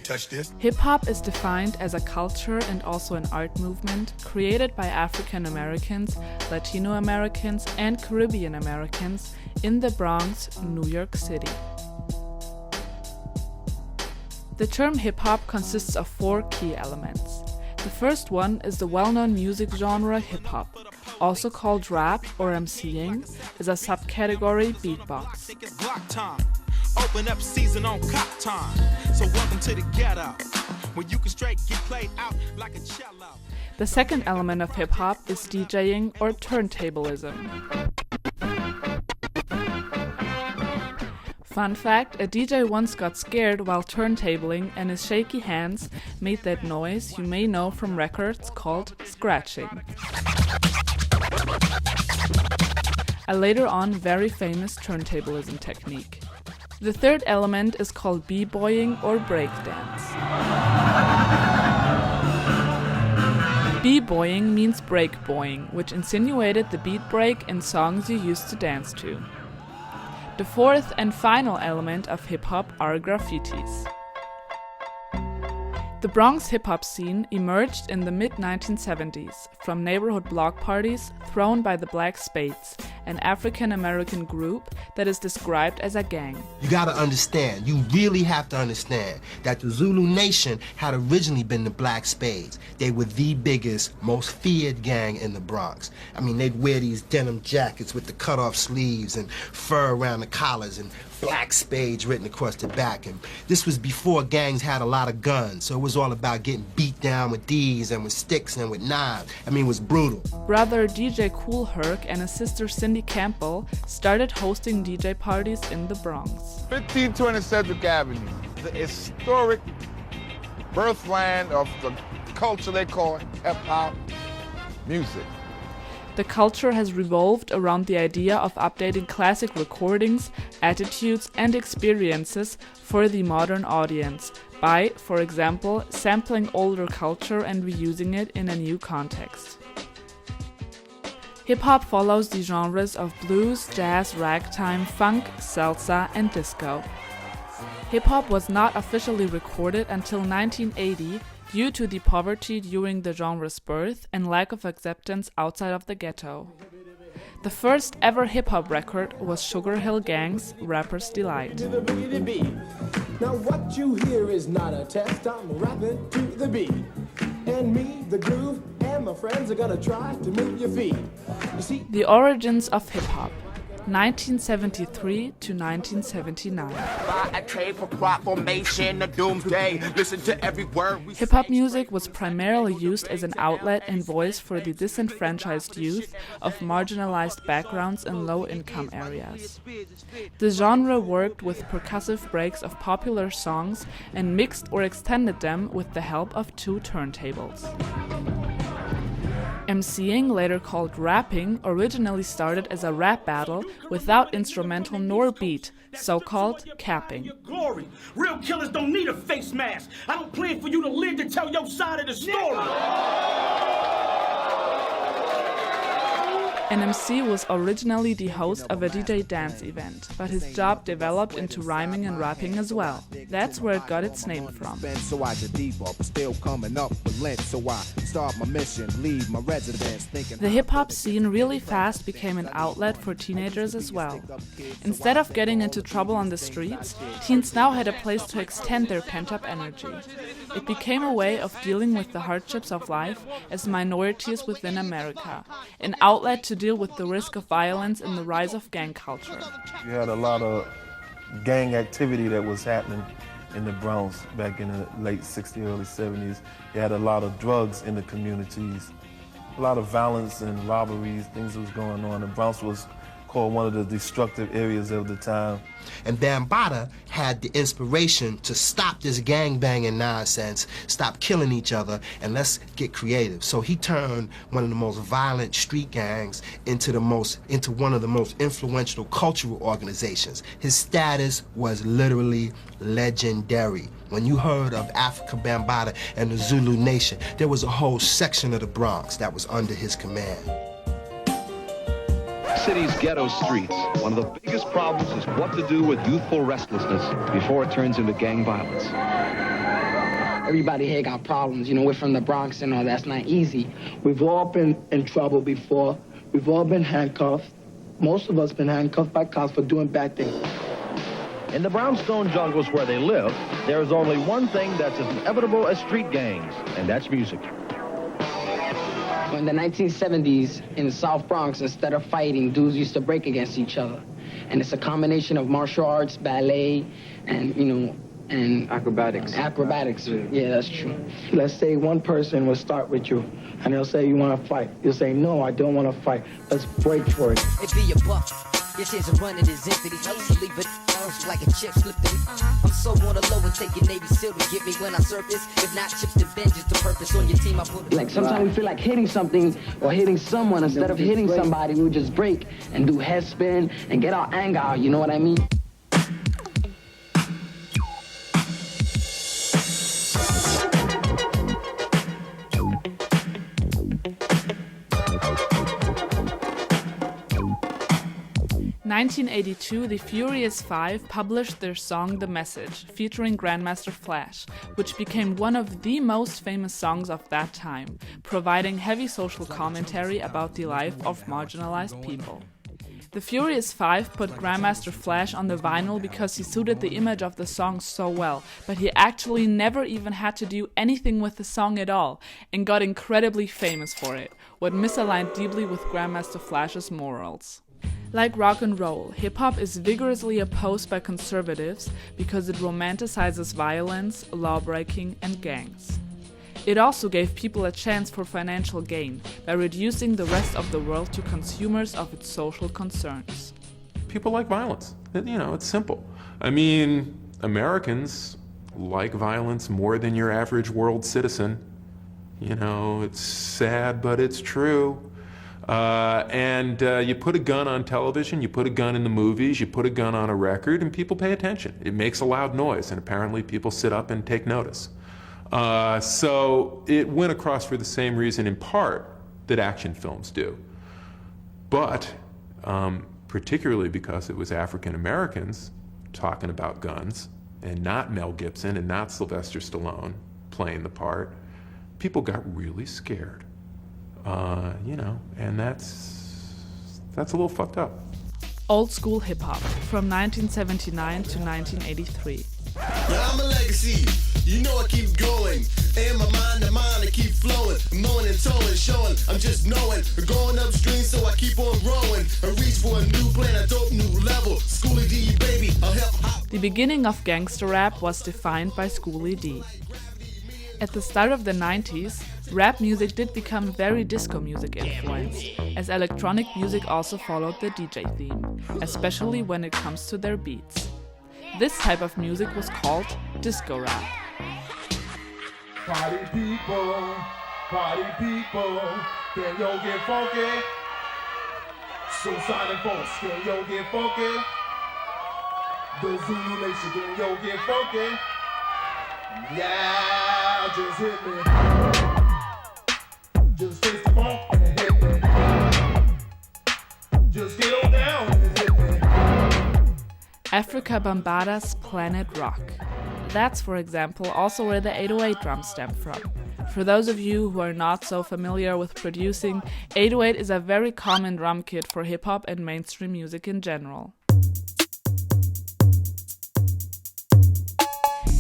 touch this. Hip-hop is defined as a culture and also an art movement created by African Americans, Latino Americans, and Caribbean Americans in the Bronx, New York City. The term hip-hop consists of 4 key elements. The first one is the well-known music genre hip-hop, also called rap or MCing, is a subcategory beatbox. Open up season on cop time. So welcome to the ghetto, where you can straight get played out like a cello. The second element of hip-hop is DJing or turntablism. Fun fact, a DJ once got scared while turntabling and his shaky hands made that noise you may know from records called scratching. A later on very famous turntablism technique. The third element is called b-boying or breakdance. B-boying means break-boying, which insinuated the beat break in songs you used to dance to. The fourth and final element of hip-hop are graffitis. The Bronx hip-hop scene emerged in the mid-1970s from neighborhood block parties thrown by the Black Spades, an African-American group that is described as a gang. You gotta understand, you really have to understand that the Zulu Nation had originally been the Black Spades. They were the biggest, most feared gang in the Bronx. I mean, they'd wear these denim jackets with the cut-off sleeves and fur around the collars and Black Spades written across the back. And this was before gangs had a lot of guns, so it was all about getting beat down with these and with sticks and with knives. I mean, it was brutal. Brother DJ Kool Herc and his sister Cindy Campbell started hosting DJ parties in the Bronx. 1520 Cedric Avenue, the historic birthland of the culture they call hip-hop music. The culture has revolved around the idea of updating classic recordings, attitudes, and experiences for the modern audience by, for example, sampling older culture and reusing it in a new context. Hip-hop follows the genres of blues, jazz, ragtime, funk, salsa, and disco. Hip-hop was not officially recorded until 1980 due to the poverty during the genre's birth and lack of acceptance outside of the ghetto. The first ever hip-hop record was Sugar Hill Gang's Rapper's Delight. Now what you hear is not a test, I'm rapping to the beat. And me, the groove, and my friends are gonna try to move your feet. You see, the origins of hip-hop, 1973 to 1979. Hip-hop music was primarily used as an outlet and voice for the disenfranchised youth of marginalized backgrounds in low-income areas. The genre worked with percussive breaks of popular songs and mixed or extended them with the help of 2 turntables. MCing, later called rapping, originally started as a rap battle without instrumental nor beat, so-called capping. Real killers don't need a face mask. I don't plan for you to live to tell your side of the story. An MC was originally the host of a DJ dance event, but his job developed into rhyming and rapping as well. That's where it got its name from. The hip-hop scene really fast became an outlet for teenagers as well. Instead of getting into trouble on the streets, teens now had a place to extend their pent-up energy. It became a way of dealing with the hardships of life as minorities within America, an outlet to deal with the risk of violence and the rise of gang culture. You had a lot of gang activity that was happening in the Bronx back in the late 60s, early 70s. You had a lot of drugs in the communities, a lot of violence and robberies, things that was going on. The Bronx was called one of the destructive areas of the time. And Bambaataa had the inspiration to stop this gangbanging nonsense, stop killing each other, and let's get creative. So he turned one of the most violent street gangs into one of the most influential cultural organizations. His status was literally legendary. When you heard of Afrika Bambaataa and the Zulu Nation, there was a whole section of the Bronx that was under his command. City's ghetto streets. One of the biggest problems is what to do with youthful restlessness before it turns into gang violence. Everybody here got problems. You know, we're from the Bronx and all. That's not easy. We've all been in trouble before. We've all been handcuffed. Most of us been handcuffed by cops for doing bad things. In the brownstone jungles where they live, there is only one thing that's as inevitable as street gangs, and that's music. In the 1970s, in the South Bronx, instead of fighting, dudes used to break against each other. And it's a combination of martial arts, ballet, and, you know, and acrobatics. Acrobatics, yeah, that's true. Let's say one person will start with you, and they'll say, you want to fight. You'll say, no, I don't want to fight. Let's break for it. It be a buck. This is a run, it is empty. I used to leave it like a chip slipped in. I'm so on the low and taking Navy SEAL to get me when I surface. If not chips, then vengeance, the purpose on your team. I put like sometimes we feel like hitting something or hitting someone. Instead of hitting somebody, we would just break and do head spin and get our anger out. You know what I mean? 1982, the Furious Five published their song The Message, featuring Grandmaster Flash, which became one of the most famous songs of that time, providing heavy social commentary about the life of marginalized people. The Furious Five put Grandmaster Flash on the vinyl because he suited the image of the song so well, but he actually never even had to do anything with the song at all, and got incredibly famous for it, what misaligned deeply with Grandmaster Flash's morals. Like rock and roll, hip-hop is vigorously opposed by conservatives because it romanticizes violence, lawbreaking, and gangs. It also gave people a chance for financial gain by reducing the rest of the world to consumers of its social concerns. People like violence. You know, it's simple. I mean, Americans like violence more than your average world citizen. You know, it's sad, but it's true. You put a gun on television, you put a gun in the movies, you put a gun on a record, and people pay attention. It makes a loud noise, and apparently people sit up and take notice. So it went across for the same reason in part that action films do. But particularly because it was African Americans talking about guns, and not Mel Gibson and not Sylvester Stallone playing the part, people got really scared. You know, and that's a little fucked up. Old school hip hop from 1979 to 1983. Now I'm a legacy, you know I keep going. In my mind, I keep flowing. Mowing and towing, showing, I'm just knowing. Going upstream, so I keep on rowing. I reach for a new plan, a dope new level. Schoolie D, baby, I'll help hop. The beginning of gangster rap was defined by Schoolie D. At the start of the 90s, rap music did become very disco music influenced, as electronic music also followed the DJ theme, especially when it comes to their beats. This type of music was called disco rap. Party people, can yo get funky? Suicide and Force, can yo get funky? The Zulu Nation, can yo get funky? Yeah, just hit me. Just taste the funk and hit me. Just get on down and hit me. Afrika Bambaata's Planet Rock. That's, for example, also where the 808 drums stem from. For those of you who are not so familiar with producing, 808 is a very common drum kit for hip-hop and mainstream music in general.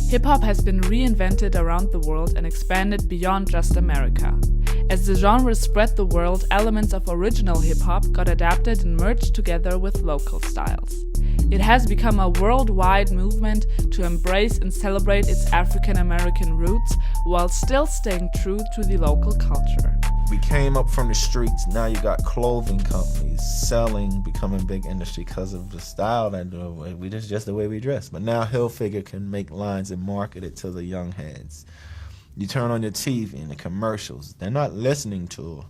Hip-hop has been reinvented around the world and expanded beyond just America. As the genre spread the world, elements of original hip-hop got adapted and merged together with local styles. It has become a worldwide movement to embrace and celebrate its African-American roots while still staying true to the local culture. We came up from the streets. Now you got clothing companies selling, becoming big industry because of the style that we just the way we dress. But now Hilfiger can make lines and market it to the young heads. You turn on your TV and the commercials. They're not listening to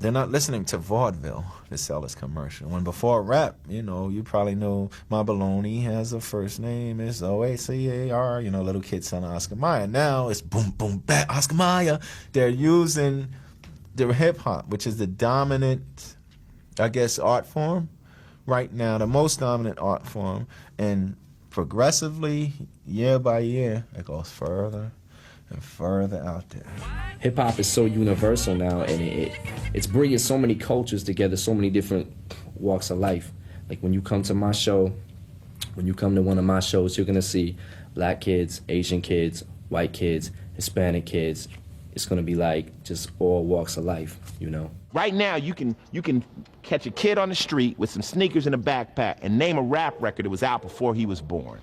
vaudeville to sell this commercial. When before rap, you know, you probably know My Baloney has a first name, it's O-A-C-A-R, you know, little kids selling Oscar Mayer. Now it's boom, boom, bam, Oscar Mayer. They're using the hip-hop, which is the dominant, I guess, art form right now, the most dominant art form. And progressively, year by year, it goes further and further out there. Hip hop is so universal now, and it's bringing so many cultures together, so many different walks of life. Like when you come to my show, when you come to one of my shows, you're gonna see black kids, Asian kids, white kids, Hispanic kids. It's gonna be like just all walks of life, you know. Right now, you can catch a kid on the street with some sneakers and a backpack and name a rap record that was out before he was born.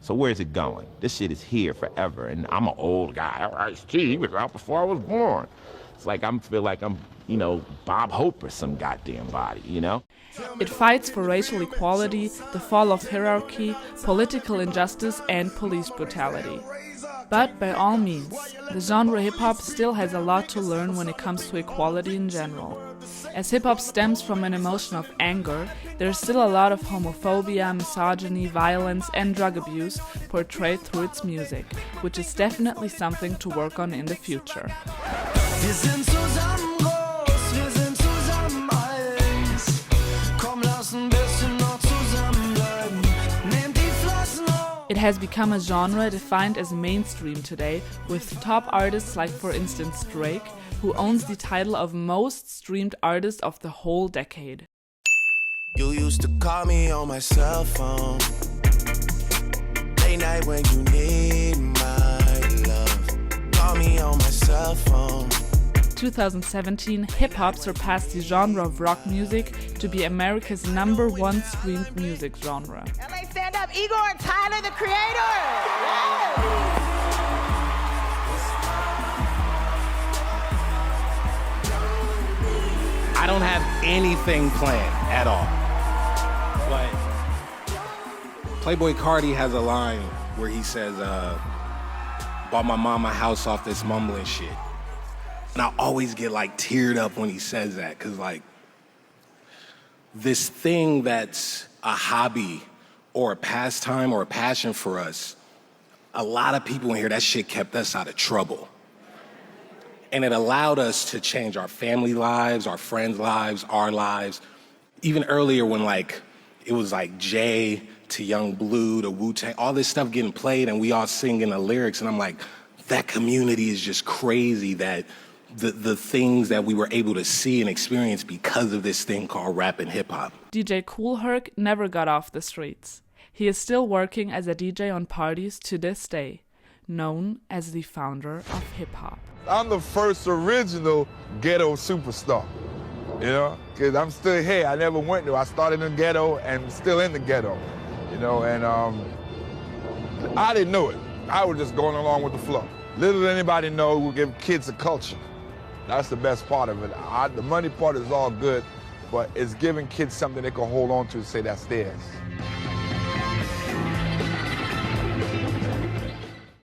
So where's it going? This shit is here forever, and I'm an old guy. Ice-T, he was out before I was born. It's like I feel like I'm, you know, Bob Hope or some goddamn body, you know? It fights for racial equality, the fall of hierarchy, political injustice, and police brutality. But by all means, the genre hip-hop still has a lot to learn when it comes to equality in general. As hip-hop stems from an emotion of anger, there's still a lot of homophobia, misogyny, violence, and drug abuse portrayed through its music, which is definitely something to work on in the future. Wir sind zusammen groß, wir sind zusammen eins. Komm, lass ein bisschen noch zusammenbleiben. Nehmt die Flossen hoch. It has become a genre defined as mainstream today, with top artists like, for instance, Drake, who owns the title of most streamed artist of the whole decade. You used to call me on my cell phone. Late night when you need my love. Call me on my cell phone. 2017, hip-hop surpassed the genre of rock music to be America's #1 streamed music genre. LA, stand up. Igor Tyler, the creator. I don't have anything planned at all. But Playboi Carti has a line where he says, bought my mama a house off this mumbling shit. And I always get like teared up when he says that, cause like this thing that's a hobby or a pastime or a passion for us, a lot of people in here, that shit kept us out of trouble. And it allowed us to change our family lives, our friends' lives, our lives. Even earlier when like, it was like Jay to Young Blue to Wu-Tang, all this stuff getting played and we all singing the lyrics, and I'm like, that community is just crazy, that the things that we were able to see and experience because of this thing called rap and hip hop. DJ Kool Herc never got off the streets. He is still working as a DJ on parties to this day, known as the founder of hip hop. I'm the first original ghetto superstar, you know, because I'm still here. I never went there. I started in the ghetto and still in the ghetto, you know, and I didn't know it. I was just going along with the flow. Little did anybody know we give kids a culture. That's the best part of it. The money part is all good, but it's giving kids something they can hold on to and say that's theirs.